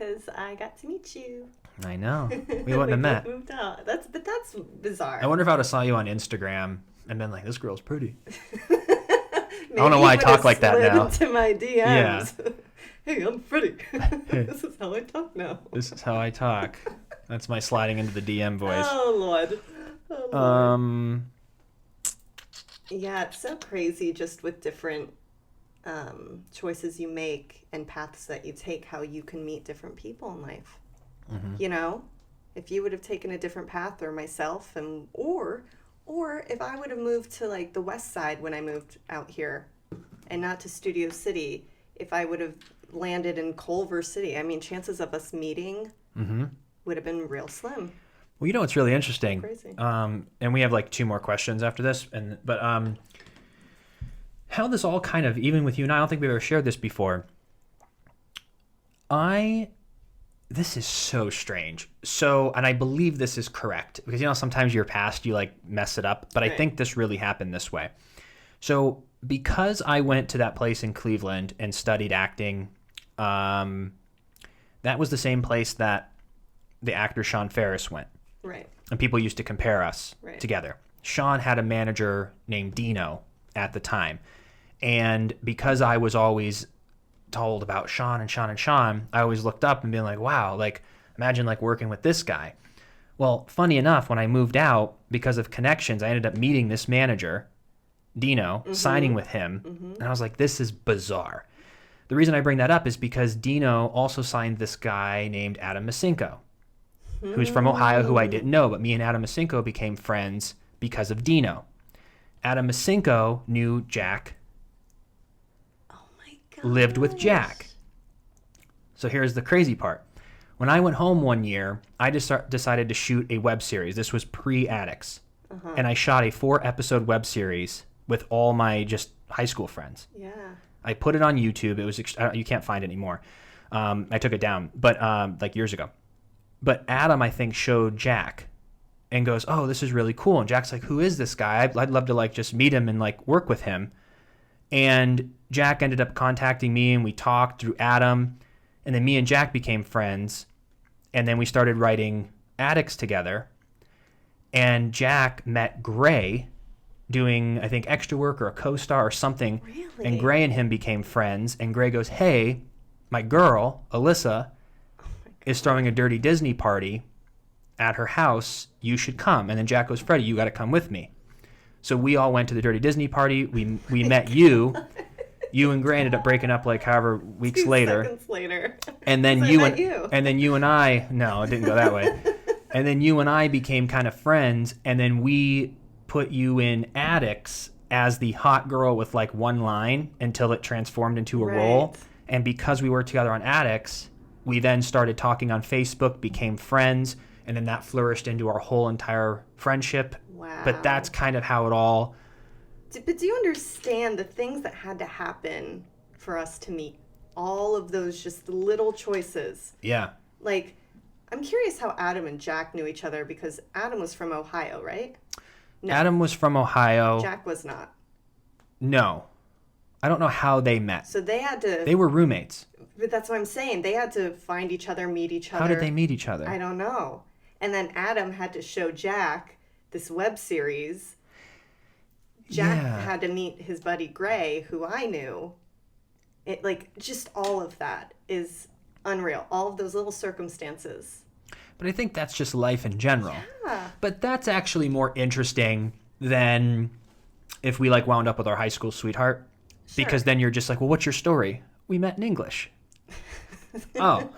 because I got to meet you. I know. We wouldn't have met. Moved out. That's bizarre. I wonder if I would have saw you on Instagram and been like, this girl's pretty. I don't know why I talk like that now. Into my DMs. Yeah. Hey, I'm Freddie. This is how I talk now. This is how I talk. That's my sliding into the DM voice. Oh, Lord. Oh, Lord. Yeah, it's so crazy just with different choices you make and paths that you take, how you can meet different people in life. Mm-hmm. You know, if you would have taken a different path, or myself, and or if I would have moved to like the west side when I moved out here and not to Studio City, if I would have landed in Culver City, I mean, chances of us meeting would have been real slim. Well, you know what's really interesting? Crazy. And we have like 2 more questions after this, but how this all kind of, even with you and I don't think we've ever shared this before. This is so strange. So, and I believe this is correct because, you know, sometimes your past, you like mess it up, but right. I think this really happened this way. So because I went to that place in Cleveland and studied acting, that was the same place that the actor Sean Ferris went. Right. And people used to compare us together. Sean had a manager named Dino at the time. And because I was always told about Sean, I always looked up and been like, wow, like imagine like working with this guy. Well, funny enough, when I moved out, because of connections, I ended up meeting this manager, Dino, signing with him. And I was like, this is bizarre. The reason I bring that up is because Dino also signed this guy named Adam Masinko, who's from Ohio, who I didn't know, but me and Adam Masinko became friends because of Dino. Adam Masinko knew Jack, lived with Jack. So here's the crazy part. When I went home one year, I just decided to shoot a web series. This was pre-Addicts. And I shot a 4-episode web series with all my just high school friends. Yeah. I put it on YouTube. It was you can't find it anymore. I took it down, but like years ago. But Adam, I think, showed Jack and goes, oh, this is really cool. And Jack's like, who is this guy? I'd love to like just meet him and like work with him. And Jack ended up contacting me and we talked through Adam. And then me and Jack became friends. And then we started writing Addicts together. And Jack met Gray doing, I think, extra work or a co-star or something. Really? And Gray and him became friends. And Gray goes, hey, my girl, Alyssa, is throwing a Dirty Disney party at her house. You should come. And then Jack goes, Freddie, you got to come with me. So we all went to the Dirty Disney party. We met you. You and Gray ended up breaking up like however weeks later. 2 seconds later. And then you and I, no, it didn't go that way. And then you and I became kind of friends. And then we put you in Addicts as the hot girl with like one line until it transformed into a role. And because we worked together on Addicts, we then started talking on Facebook, became friends, and then that flourished into our whole entire friendship. Wow. But that's kind of how it all... But do you understand the things that had to happen for us to meet? All of those just little choices. Yeah. Like, I'm curious how Adam and Jack knew each other because Adam was from Ohio, right? No. Adam was from Ohio. Jack was not. No. I don't know how they met. So they had to... They were roommates. But that's what I'm saying. They had to find each other, meet each other. How did they meet each other? I don't know. And then Adam had to show Jack this web series. Jack had to meet his buddy Gray, who I knew. It like just all of that is unreal. All of those little circumstances. But I think that's just life in general. Yeah. But that's actually more interesting than if we like wound up with our high school sweetheart. Sure. Because then you're just like, well, what's your story? We met in English. Oh.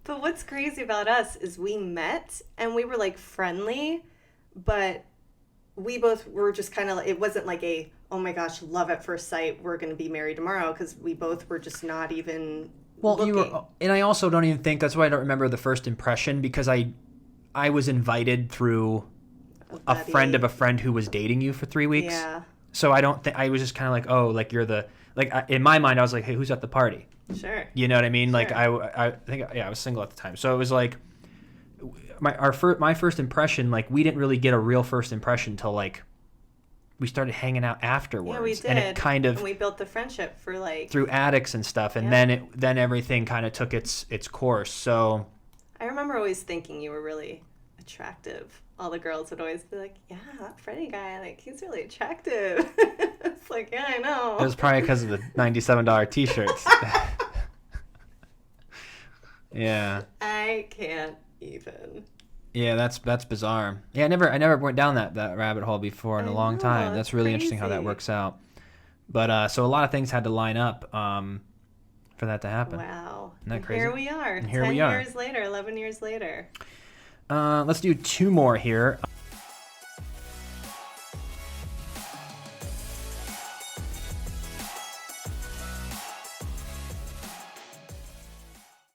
But what's crazy about us is we met and we were like friendly, but we both were just kind of like, it wasn't like a, oh my gosh, love at first sight, we're going to be married tomorrow, because we both were just not even looking. And I also don't even think, that's why I don't remember the first impression, because I was invited through a friend of a friend who was dating you for 3 weeks. Yeah. So I don't think, I was just kind of like, oh, like you're the, like in my mind I was like, hey, who's at the party? Sure. You know what I mean? Sure. Like I think, yeah, I was single at the time. So it was like, my first impression, like we didn't really get a real first impression till like we started hanging out afterwards. Yeah, we did. And it kind of and we built the friendship for like through attics and stuff, and then everything kind of took its course. So I remember always thinking you were really attractive. All the girls would always be like, "Yeah, that Freddie guy, like he's really attractive." It's like, yeah, I know. it was probably because of the $97 t-shirts. Yeah. I can't even. Yeah, that's bizarre. Yeah, I never went down that rabbit hole before in a long time. That's really interesting how that crazy. works out. But so a lot of things had to line up for that to happen. Wow. Isn't that And crazy? here we are. And here 10 we are. years later, 11 years later. Let's do 2 more here.